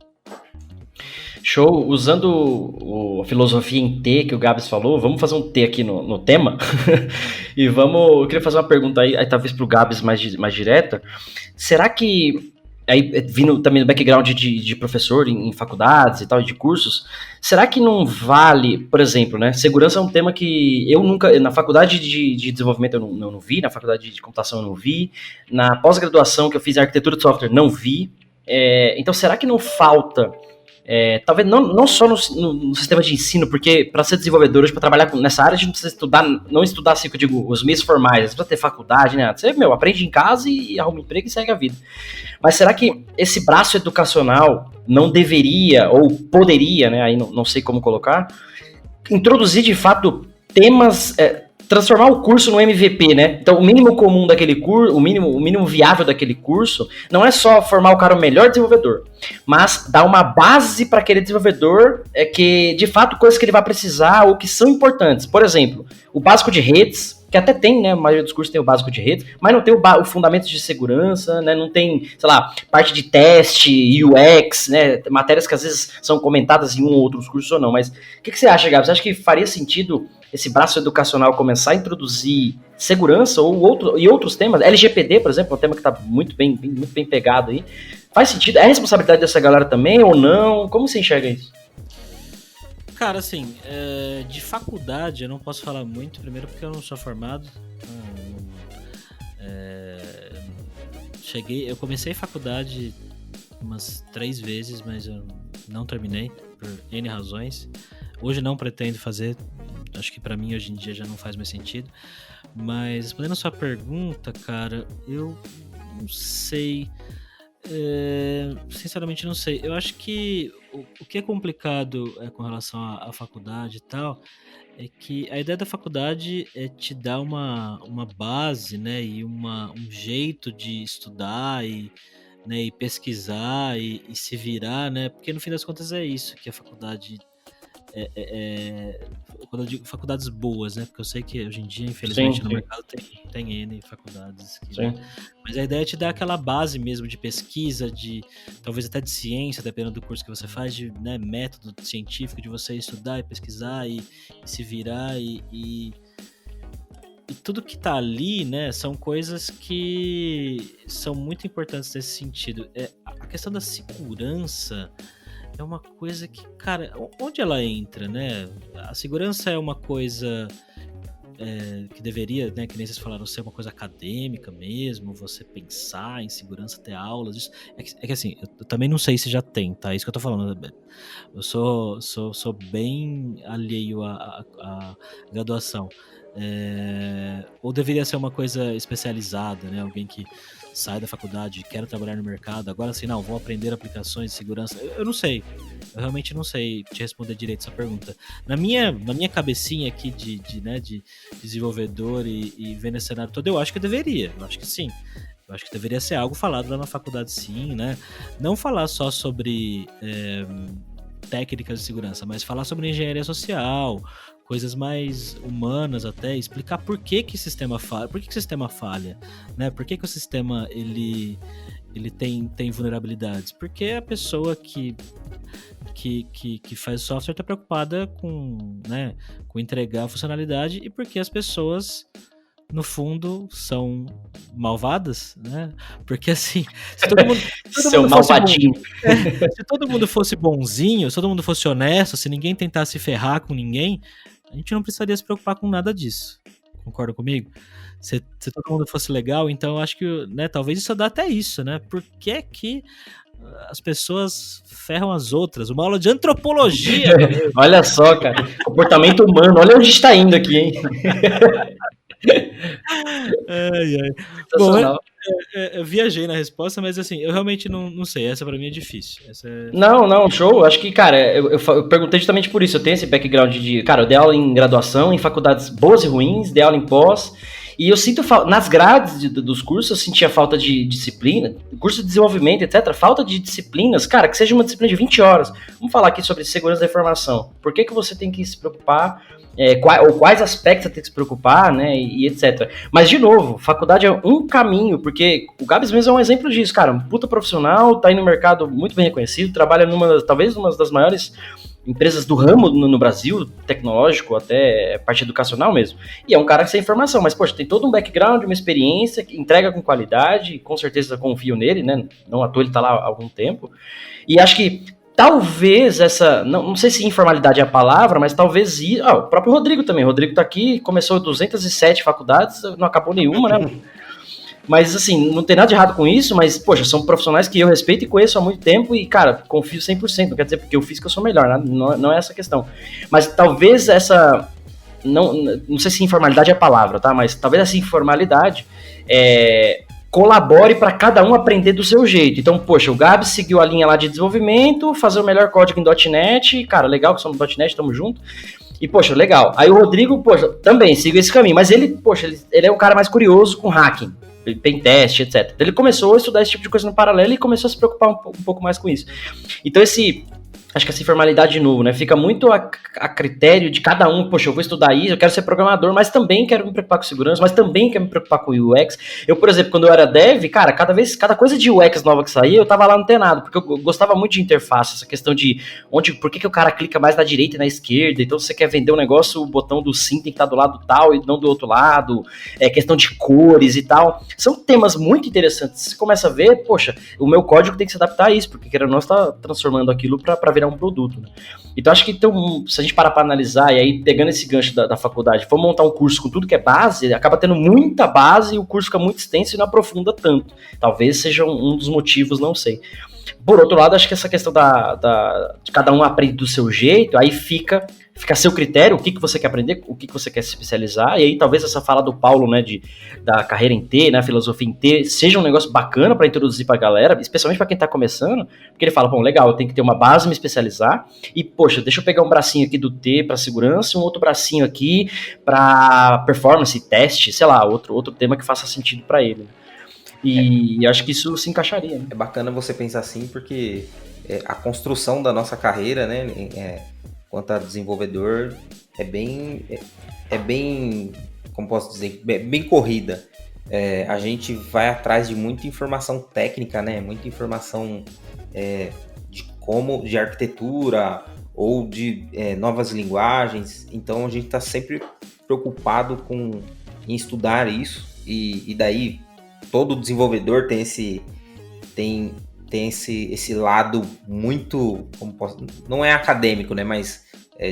Show. Usando a filosofia em T que o Gabs falou, vamos fazer um T aqui no tema. E eu queria fazer uma pergunta aí talvez para o Gabs mais direta. Será que, aí vindo também do background de professor em faculdades e tal, de cursos, será que não vale, por exemplo, né? Segurança é um tema que eu nunca, na faculdade de desenvolvimento eu não vi, na faculdade de computação eu não vi, na pós-graduação que eu fiz em arquitetura de software não vi. Então será que não falta... talvez não só no sistema de ensino, porque para ser desenvolvedor, para trabalhar nessa área, a gente não precisa não estudar assim, que eu digo, os meios formais, precisa ter faculdade, né? Você, aprende em casa e arruma um emprego e segue a vida. Mas será que esse braço educacional não deveria, ou poderia, né? Aí não sei como colocar, introduzir de fato temas... transformar o curso no MVP, né? Então, o mínimo comum daquele curso, o mínimo viável daquele curso, não é só formar o cara o melhor desenvolvedor, mas dar uma base para aquele desenvolvedor que, de fato, coisas que ele vai precisar ou que são importantes. Por exemplo, o básico de redes, que até tem, né? A maioria dos cursos tem o básico de redes, mas não tem o fundamento de segurança, né? Não tem, sei lá, parte de teste, UX, né? Matérias que às vezes são comentadas em um ou outros cursos ou não. Mas o que você acha, Gabi? Você acha que faria sentido esse braço educacional começar a introduzir segurança ou outros temas? LGPD, por exemplo, é um tema que está muito bem pegado aí. Faz sentido? É responsabilidade dessa galera também ou não? Como você enxerga isso? Cara, assim, de faculdade eu não posso falar muito, primeiro porque eu não sou formado. Eu comecei faculdade umas 3 vezes, mas eu não terminei por N razões. Hoje não pretendo fazer, acho que pra mim hoje em dia já não faz mais sentido. Mas respondendo a sua pergunta, cara, eu não sei. Sinceramente não sei. Eu acho que o que é complicado com relação à faculdade e tal é que a ideia da faculdade é te dar uma base, né, e um jeito de estudar e, né, e pesquisar e se virar, né, porque no fim das contas é isso que a faculdade quando eu digo faculdades boas, né? Porque eu sei que hoje em dia, infelizmente, no mercado tem N faculdades. Mas a ideia é te dar aquela base mesmo de pesquisa, talvez até de ciência, dependendo do curso que você faz, de, né, método científico, de você estudar e pesquisar e se virar e tudo que tá ali, né, são coisas que são muito importantes nesse sentido. A questão da segurança é uma coisa que, cara, onde ela entra, né? A segurança é uma coisa que deveria, né, que nem vocês falaram, ser uma coisa acadêmica mesmo, você pensar em segurança, ter aulas, isso. É que assim, eu também não sei se já tem, tá? Isso que eu tô falando. Eu sou bem alheio à graduação. Ou deveria ser uma coisa especializada, né? Alguém que saio da faculdade, quero trabalhar no mercado, agora assim, não, vou aprender aplicações de segurança. Eu não sei. Eu realmente não sei te responder direito essa pergunta. Na minha cabecinha aqui de desenvolvedor e vendo esse cenário todo, eu acho que eu deveria. Eu acho que sim. Eu acho que deveria ser algo falado lá na faculdade, sim, né? Não falar só sobre técnicas de segurança, mas falar sobre engenharia social, coisas mais humanas até, explicar por que o sistema falha, né? Por que o sistema ele tem vulnerabilidades? Porque a pessoa que faz software está preocupada com, né, com entregar a funcionalidade, e porque as pessoas, no fundo, são malvadas, né? Porque assim, se todo mundo se todo mundo fosse bonzinho, se todo mundo fosse honesto, se ninguém tentasse ferrar com ninguém, a gente não precisaria se preocupar com nada disso. Concorda comigo? Se todo mundo fosse legal, então eu acho que, né, talvez isso dá até isso, né? Por que as pessoas ferram as outras? Uma aula de antropologia. Olha só, cara, comportamento humano, olha onde está indo aqui, hein? Bom, eu viajei na resposta, mas assim, eu realmente não sei, essa pra mim é difícil. Não, show. Acho que, cara, eu perguntei justamente por isso. Eu tenho esse background de, cara, eu dei aula em graduação, em faculdades boas e ruins, dei aula em pós, e eu sinto nas grades dos cursos, eu sentia falta de disciplina, curso de desenvolvimento, etc, falta de disciplinas, cara, que seja uma disciplina de 20 horas. Vamos falar aqui sobre segurança da informação. Por que você tem que se preocupar, ou quais aspectos você tem que se preocupar, né, e etc. Mas, de novo, faculdade é um caminho, porque o Gabs mesmo é um exemplo disso, cara, um puta profissional, tá aí no mercado muito bem reconhecido, trabalha talvez numa das maiores empresas do ramo no Brasil, tecnológico, até parte educacional mesmo. E é um cara que sem informação, mas, poxa, tem todo um background, uma experiência, que entrega com qualidade, com certeza confio nele, né? Não à toa ele tá lá há algum tempo. E acho que talvez essa, não sei se informalidade é a palavra, mas talvez o próprio Rodrigo também. O Rodrigo tá aqui, começou 207 faculdades, não acabou nenhuma, né? Mas, assim, não tem nada de errado com isso, mas, poxa, são profissionais que eu respeito e conheço há muito tempo e, cara, confio 100%. Não quer dizer porque eu fiz que eu sou melhor, né? Não é essa a questão. Mas talvez essa... Não sei se informalidade é a palavra, tá? Mas talvez essa informalidade colabore para cada um aprender do seu jeito. Então, poxa, o Gabs seguiu a linha lá de desenvolvimento, fazer o melhor código em .NET. Cara, legal que somos .NET, tamo junto. E, poxa, legal. Aí o Rodrigo, poxa, também seguiu esse caminho. Mas ele, poxa, ele é um cara mais curioso com hacking, pentest, etc. Então ele começou a estudar esse tipo de coisa no paralelo e começou a se preocupar um pouco mais com isso. Então acho que essa informalidade de novo, né, fica muito a critério de cada um. Poxa, eu vou estudar isso, eu quero ser programador, mas também quero me preocupar com segurança, mas também quero me preocupar com UX. Eu, por exemplo, quando eu era dev, cara, cada coisa de UX nova que saía, eu tava lá antenado, porque eu gostava muito de interface, essa questão de por que o cara clica mais na direita e na esquerda. Então, se você quer vender um negócio, o botão do sim tem que estar do lado tal e não do outro lado, questão de cores e tal. São temas muito interessantes. Você começa a ver, poxa, o meu código tem que se adaptar a isso, porque querendo ou não, você tá transformando aquilo para virar um produto, né? Então acho que se a gente parar para analisar, e aí pegando esse gancho da faculdade, for montar um curso com tudo que é base, acaba tendo muita base e o curso fica muito extenso e não aprofunda tanto. Talvez seja um dos motivos, não sei. Por outro lado, acho que essa questão de cada um aprende do seu jeito, aí fica a seu critério o que você quer aprender, o que você quer se especializar, e aí talvez essa fala do Paulo, né, da carreira em T, né, a filosofia em T, seja um negócio bacana para introduzir pra galera, especialmente para quem tá começando, porque ele fala, bom, legal, eu tenho que ter uma base, me especializar, e, poxa, deixa eu pegar um bracinho aqui do T para segurança, um outro bracinho aqui para performance, teste, sei lá, outro tema que faça sentido para ele. E acho que isso se encaixaria, né? É bacana você pensar assim, porque a construção da nossa carreira, né, quanto a desenvolvedor, é bem, como posso dizer, bem corrida. A gente vai atrás de muita informação técnica, né, muita informação de arquitetura ou de novas linguagens. Então a gente está sempre preocupado em estudar isso, e daí todo desenvolvedor tem esse lado muito, não é acadêmico, né, mas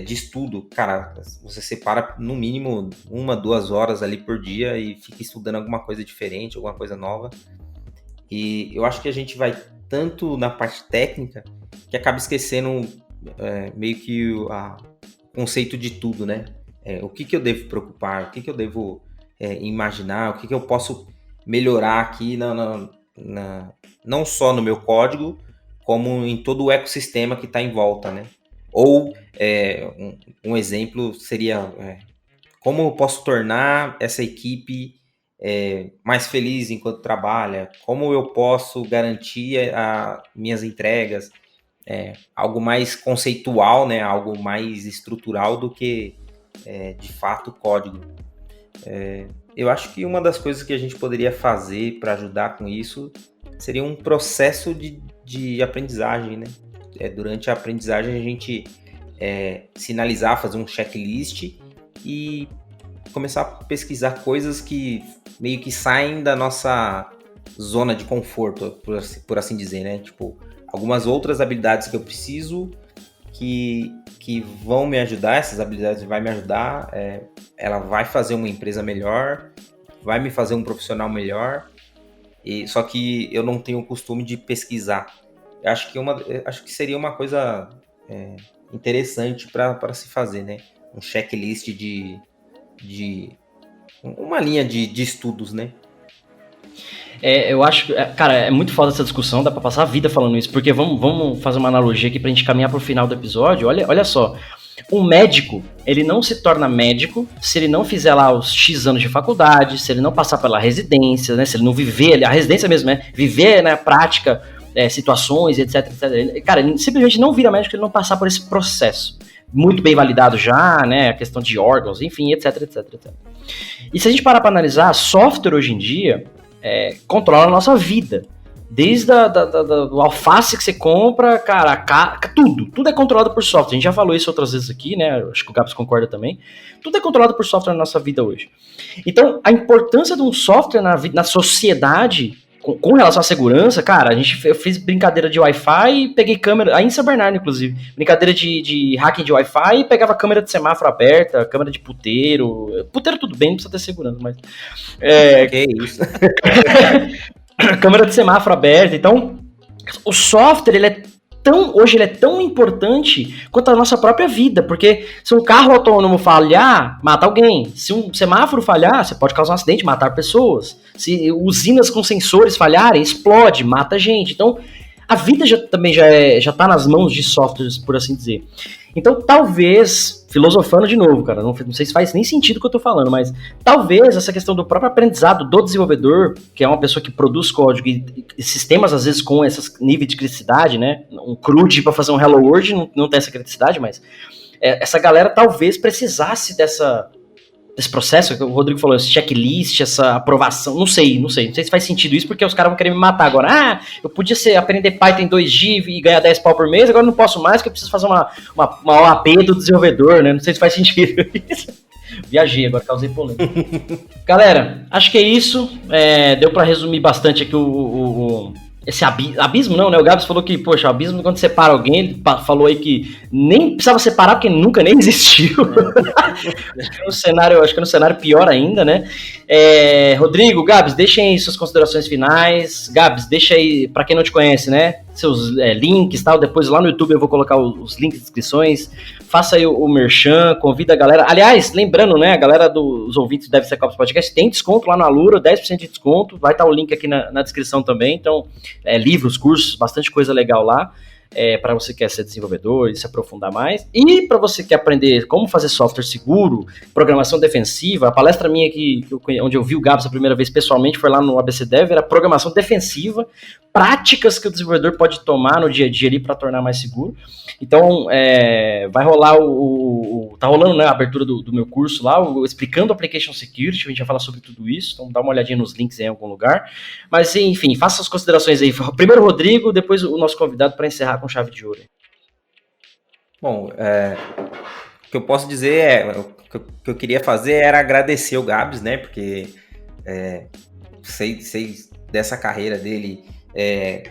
de estudo. Cara, você separa no mínimo 1-2 horas ali por dia e fica estudando alguma coisa diferente, alguma coisa nova. E eu acho que a gente vai tanto na parte técnica que acaba esquecendo meio que o conceito de tudo, né? O que eu devo preocupar, o que eu devo imaginar, o que eu posso melhorar aqui não só no meu código, como em todo o ecossistema que está em volta, né? Ou um exemplo seria como eu posso tornar essa equipe mais feliz enquanto trabalha, como eu posso garantir as minhas entregas, algo mais conceitual, né? Algo mais estrutural do que de fato código. Eu acho que uma das coisas que a gente poderia fazer para ajudar com isso seria um processo de aprendizagem, né? Durante a aprendizagem a gente sinalizar, fazer um checklist e começar a pesquisar coisas que meio que saem da nossa zona de conforto, por assim dizer, né? Tipo, algumas outras habilidades que eu preciso que vão me ajudar, essas habilidades vão me ajudar, ela vai fazer uma empresa melhor, vai me fazer um profissional melhor, só que eu não tenho o costume de pesquisar. Eu acho que seria uma coisa interessante para se fazer, né? Um checklist de uma linha de estudos, né? Eu acho, cara, é muito foda essa discussão, dá pra passar a vida falando isso, porque vamos fazer uma analogia aqui pra gente caminhar pro final do episódio. Olha só, um médico, ele não se torna médico se ele não fizer lá os X anos de faculdade, se ele não passar pela residência, né, se ele não viver, a residência mesmo, né, viver na prática situações, etc, etc. Cara, ele simplesmente não vira médico se ele não passar por esse processo. Muito bem validado já, né, a questão de órgãos, enfim, etc, etc, etc. E se a gente parar pra analisar, software hoje em dia controla a nossa vida. Desde do alface que você compra, cara, tudo é controlado por software. A gente já falou isso outras vezes aqui, né? Acho que o Gabs concorda também. Tudo é controlado por software na nossa vida hoje. Então, a importância de um software na sociedade com relação à segurança, cara, eu fiz brincadeira de Wi-Fi, peguei câmera, aí em São Bernardo, inclusive, brincadeira de hacking de Wi-Fi, pegava câmera de semáforo aberta, câmera de puteiro tudo bem, não precisa ter segurança, mas... Que isso? Câmera de semáforo aberta, então, o software, hoje ele é tão importante quanto a nossa própria vida, porque se um carro autônomo falhar, mata alguém. Se um semáforo falhar, você pode causar um acidente, matar pessoas. Se usinas com sensores falharem, explode, mata gente. Então, a vida também já tá nas mãos de softwares, por assim dizer. Então, talvez, filosofando de novo, cara, não sei se faz nem sentido o que eu tô falando, mas talvez essa questão do próprio aprendizado do desenvolvedor, que é uma pessoa que produz código e sistemas, às vezes, com esses níveis de criticidade, né? Um CRUD para fazer um Hello World não tem essa criticidade, mas essa galera talvez precisasse desse processo, que o Rodrigo falou, esse checklist, essa aprovação, não sei se faz sentido isso, porque os caras vão querer me matar agora. Eu podia aprender Python em 2G e ganhar 10 pau por mês, agora não posso mais, porque eu preciso fazer uma OAP do desenvolvedor, né? Não sei se faz sentido isso. Viajei, agora causei polêmica. Galera, acho que é isso. Deu pra resumir bastante aqui esse abismo não, né? O Gabs falou que, poxa, o abismo quando separa alguém, ele falou aí que nem precisava separar porque nunca nem existiu. Acho que no cenário pior ainda, né? Rodrigo, Gabs, deixem aí suas considerações finais. Gabs, deixa aí, pra quem não te conhece, né? Seus links e tal. Depois lá no YouTube eu vou colocar os links de inscrições. Faça aí o merchan, convida a galera. Aliás, lembrando, né? A galera dos ouvintes do DevSecOps Podcast tem desconto lá na Alura, 10% de desconto. Vai estar o link aqui na descrição também. Então, livros, cursos, bastante coisa legal lá. Para você que quer ser desenvolvedor e se aprofundar mais. E para você que quer aprender como fazer software seguro, programação defensiva, a palestra minha aqui, onde eu vi o Gabs a primeira vez pessoalmente, foi lá no ABC Dev, era programação defensiva, práticas que o desenvolvedor pode tomar no dia a dia ali para tornar mais seguro. Então, vai rolar tá rolando, né, a abertura do meu curso lá, explicando Application Security, a gente vai falar sobre tudo isso, então dá uma olhadinha nos links em algum lugar. Mas, enfim, faça as considerações aí. Primeiro o Rodrigo, depois o nosso convidado para encerrar com chave de ouro. Bom, o que eu posso dizer o que eu queria fazer era agradecer o Gabs, né, porque sei dessa carreira dele, é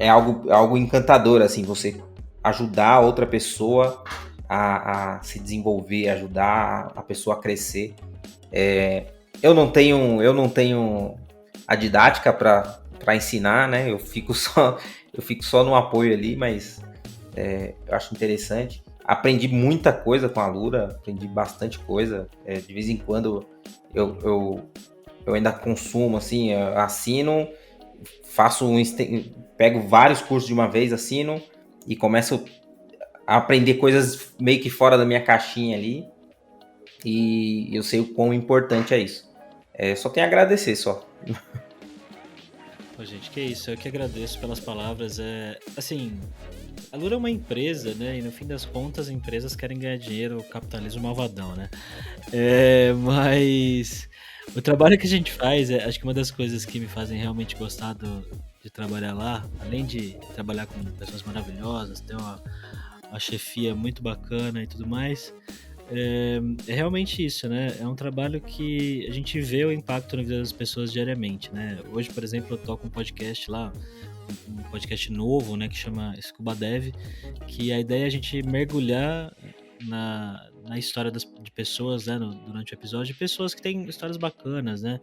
algo encantador, assim, você ajudar outra pessoa a se desenvolver, ajudar a pessoa a crescer. Eu não tenho a didática para ensinar, né? Eu fico só no apoio ali, mas eu acho interessante. Aprendi muita coisa com a Alura, aprendi bastante coisa. De vez em quando eu eu ainda consumo, assim, assino, pego vários cursos de uma vez, assino e começo a aprender coisas meio que fora da minha caixinha ali. E eu sei o quão importante é isso. Só tenho a agradecer, só. Pô, gente, que isso, eu que agradeço pelas palavras. Assim, a Lura é uma empresa, né? E no fim das contas, empresas querem ganhar dinheiro, o capitalismo malvadão, né? Mas o trabalho que a gente faz, acho que uma das coisas que me fazem realmente gostar de trabalhar lá, além de trabalhar com pessoas maravilhosas, ter uma chefia muito bacana e tudo mais, é realmente isso, né? É um trabalho que a gente vê o impacto na vida das pessoas diariamente, né? Hoje, por exemplo, eu toco um podcast lá, um podcast novo, né, que chama Scuba Dev, que a ideia é a gente mergulhar na história de pessoas, né, durante o episódio, de pessoas que têm histórias bacanas, né?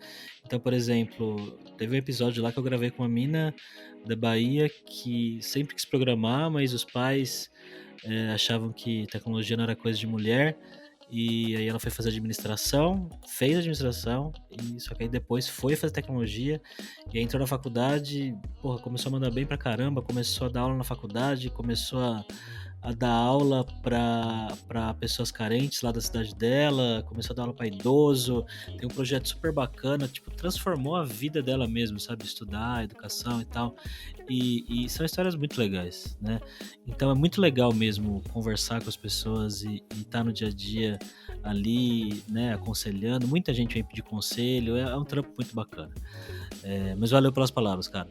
Então, por exemplo, teve um episódio lá que eu gravei com uma mina da Bahia que sempre quis programar, mas os pais achavam que tecnologia não era coisa de mulher, e aí ela foi fazer administração, fez administração, só que aí depois foi fazer tecnologia, e aí entrou na faculdade, porra, começou a mandar bem pra caramba, começou a dar aula na faculdade, começou a dar aula para pessoas carentes lá da cidade dela, começou a dar aula para idoso, tem um projeto super bacana, tipo, transformou a vida dela mesmo, sabe, estudar, educação e tal, e são histórias muito legais, né? Então é muito legal mesmo conversar com as pessoas e estar no dia a dia ali, né, aconselhando, muita gente vem pedir conselho, é um trampo muito bacana, mas valeu pelas palavras, cara.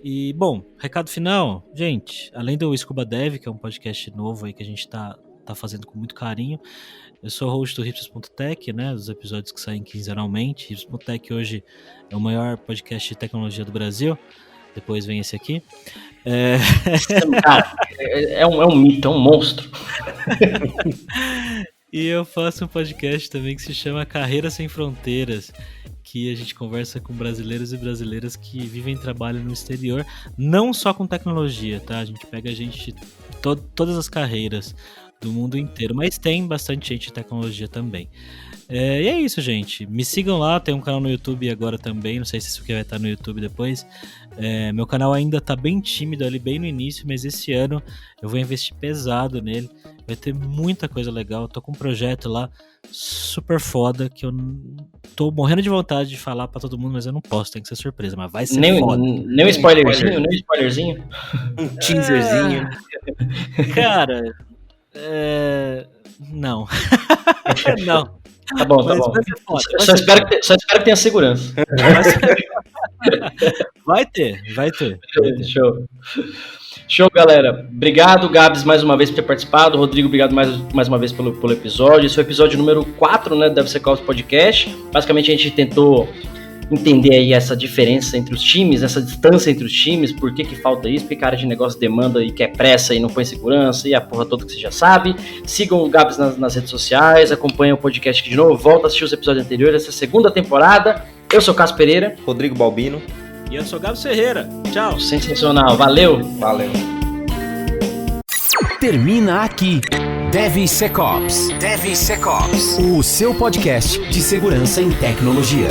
E, bom, recado final, gente, além do Scuba Dev, que é um podcast novo aí que a gente tá fazendo com muito carinho, eu sou host do Hipsters.tech, né, dos episódios que saem quinzenalmente. Hipsters.tech hoje é o maior podcast de tecnologia do Brasil, depois vem esse aqui. Cara, é um mito, é um monstro. E eu faço um podcast também que se chama Carreira Sem Fronteiras, que a gente conversa com brasileiros e brasileiras que vivem e trabalham no exterior, não só com tecnologia, tá? A gente pega gente de todas as carreiras do mundo inteiro, mas tem bastante gente de tecnologia também. E é isso, gente. Me sigam lá, tem um canal no YouTube agora também, não sei se isso aqui vai estar no YouTube depois. Meu canal ainda tá bem tímido ali, bem no início, mas esse ano eu vou investir pesado nele. Vai ter muita coisa legal. Eu tô com um projeto lá super foda que eu tô morrendo de vontade de falar pra todo mundo, mas eu não posso, tem que ser surpresa, mas vai ser foda. Nem um spoilerzinho? Um teaserzinho. Cara, não. Não. Tá bom. Só espero que tenha segurança. Vai ter. Show, galera. Obrigado, Gabs, mais uma vez por ter participado. Rodrigo, obrigado mais uma vez pelo episódio. Esse é o episódio número 4, né, do DevSecOps Podcast. Basicamente, a gente tentou entender aí essa diferença entre os times, essa distância entre os times, por que falta isso, porque cara de negócio demanda e quer pressa e não põe segurança, e a porra toda que você já sabe. Sigam o Gabs nas redes sociais, acompanhem o podcast aqui de novo, volta a assistir os episódios anteriores, essa segunda temporada. Eu sou o Cássio Pereira. Rodrigo Balbino. E eu sou o Gabs Ferreira. Tchau. Sensacional, valeu. Termina aqui DevSecOps, o seu podcast de segurança em tecnologia.